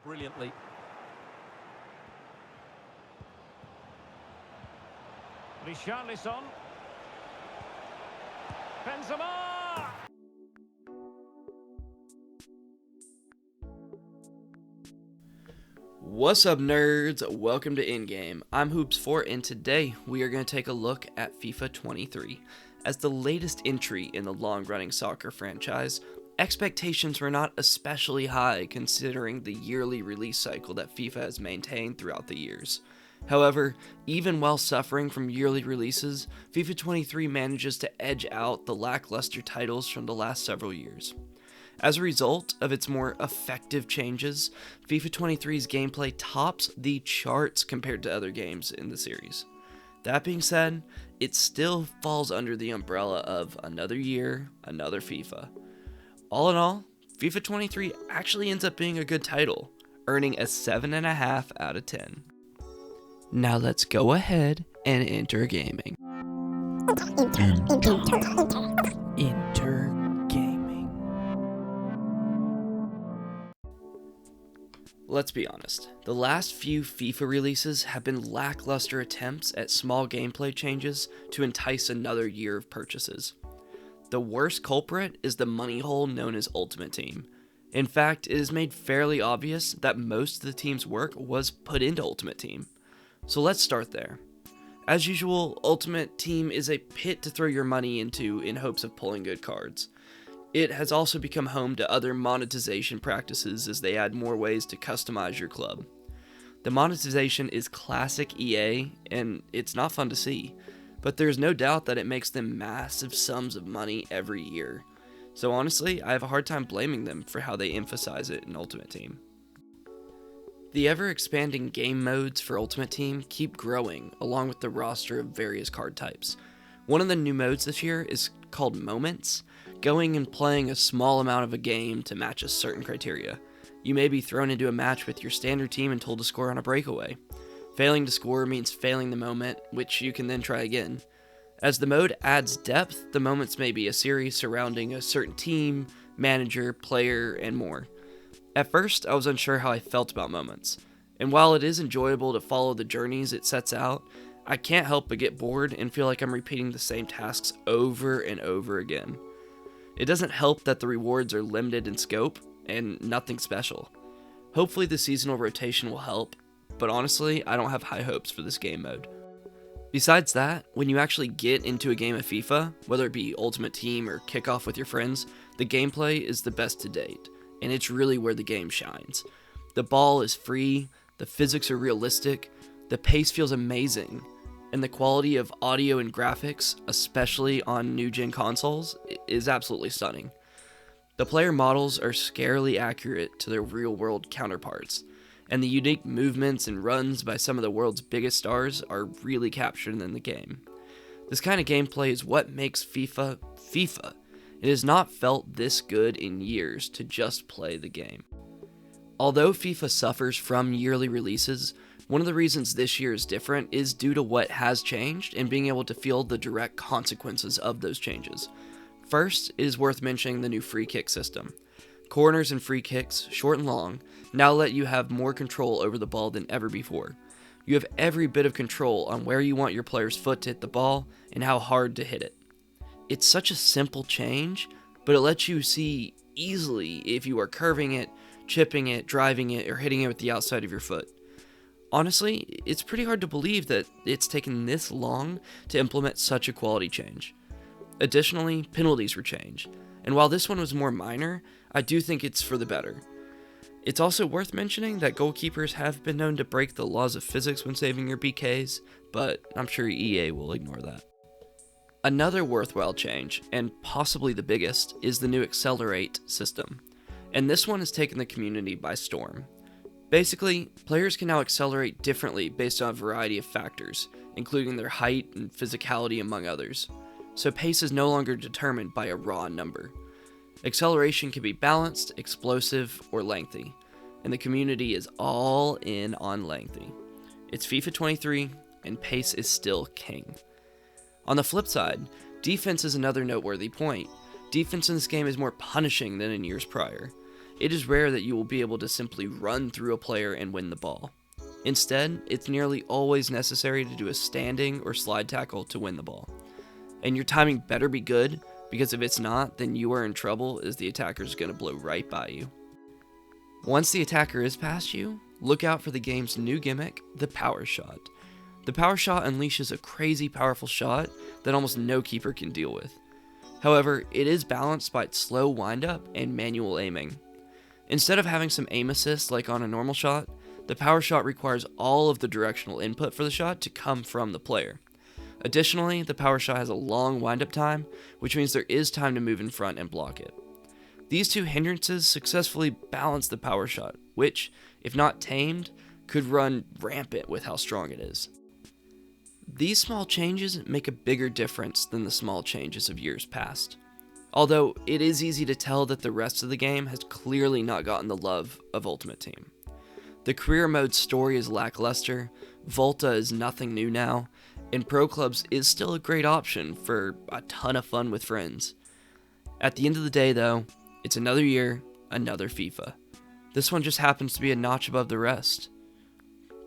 brilliantly. Richarlison. Benzema! What's up, nerds? Welcome to Endgame. I'm Hoops4, and today we are going to take a look at FIFA 23. As the latest entry in the long-running soccer franchise, expectations were not especially high considering the yearly release cycle that FIFA has maintained throughout the years. However, even while suffering from yearly releases, FIFA 23 manages to edge out the lackluster titles from the last several years. As a result of its more effective changes, FIFA 23's gameplay tops the charts compared to other games in the series. That being said, it still falls under the umbrella of another year, another FIFA. All in all, FIFA 23 actually ends up being a good title, earning a 7.5 out of 10. Now let's go ahead and enter gaming. Enter gaming. Let's be honest, the last few FIFA releases have been lackluster attempts at small gameplay changes to entice another year of purchases. The worst culprit is the money hole known as Ultimate Team. In fact, it is made fairly obvious that most of the team's work was put into Ultimate Team. So let's start there. As usual, Ultimate Team is a pit to throw your money into in hopes of pulling good cards. It has also become home to other monetization practices as they add more ways to customize your club. The monetization is classic EA, and it's not fun to see, but there's no doubt that it makes them massive sums of money every year. So honestly, I have a hard time blaming them for how they emphasize it in Ultimate Team. The ever-expanding game modes for Ultimate Team keep growing, along with the roster of various card types. One of the new modes this year is called Moments, going and playing a small amount of a game to match a certain criteria. You may be thrown into a match with your standard team and told to score on a breakaway. Failing to score means failing the moment, which you can then try again. As the mode adds depth, the moments may be a series surrounding a certain team, manager, player, and more. At first, I was unsure how I felt about Moments, and while it is enjoyable to follow the journeys it sets out, I can't help but get bored and feel like I'm repeating the same tasks over and over again. It doesn't help that the rewards are limited in scope and nothing special. Hopefully the seasonal rotation will help, but honestly, I don't have high hopes for this game mode. Besides that, when you actually get into a game of FIFA, whether it be Ultimate Team or Kickoff with your friends, the gameplay is the best to date, and it's really where the game shines. The ball is free, the physics are realistic, the pace feels amazing, and the quality of audio and graphics, especially on new-gen consoles, is absolutely stunning. The player models are scarily accurate to their real-world counterparts, and the unique movements and runs by some of the world's biggest stars are really captured in the game. This kind of gameplay is what makes FIFA, FIFA. It has not felt this good in years to just play the game. Although FIFA suffers from yearly releases, one of the reasons this year is different is due to what has changed and being able to feel the direct consequences of those changes. First, it is worth mentioning the new free kick system. Corners and free kicks, short and long, now let you have more control over the ball than ever before. You have every bit of control on where you want your player's foot to hit the ball and how hard to hit it. It's such a simple change, but it lets you see easily if you are curving it, chipping it, driving it, or hitting it with the outside of your foot. Honestly, it's pretty hard to believe that it's taken this long to implement such a quality change. Additionally, penalties were changed, and while this one was more minor, I do think it's for the better. It's also worth mentioning that goalkeepers have been known to break the laws of physics when saving your BKs, but I'm sure EA will ignore that. Another worthwhile change, and possibly the biggest, is the new Accelerate system, and this one has taken the community by storm. Basically, players can now accelerate differently based on a variety of factors, including their height and physicality among others, so pace is no longer determined by a raw number. Acceleration can be balanced, explosive, or lengthy, and the community is all in on lengthy. It's FIFA 23, and pace is still king. On the flip side, defense is another noteworthy point. Defense in this game is more punishing than in years prior. it is rare that you will be able to simply run through a player and win the ball. Instead, it's nearly always necessary to do a standing or slide tackle to win the ball. And your timing better be good, because if it's not, then you are in trouble as the attacker is going to blow right by you. Once the attacker is past you, look out for the game's new gimmick, the power shot. The power shot unleashes a crazy powerful shot that almost no keeper can deal with. However, it is balanced by its slow windup and manual aiming. Instead of having some aim assist like on a normal shot, the power shot requires all of the directional input for the shot to come from the player. Additionally, the power shot has a long windup time, which means there is time to move in front and block it. These two hindrances successfully balance the power shot, which, if not tamed, could run rampant with how strong it is. These small changes make a bigger difference than the small changes of years past. Although, it is easy to tell that the rest of the game has clearly not gotten the love of Ultimate Team. The career mode story is lackluster, Volta is nothing new now, and Pro Clubs is still a great option for a ton of fun with friends. At the end of the day though, it's another year, another FIFA. This one just happens to be a notch above the rest.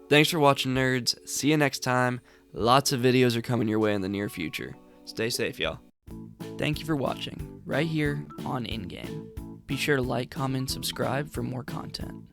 Thanks for watching, nerds. See you next time. Lots of videos are coming your way in the near future. Stay safe, y'all. Thank you for watching, right here on InGame. Be sure to like, comment, subscribe for more content.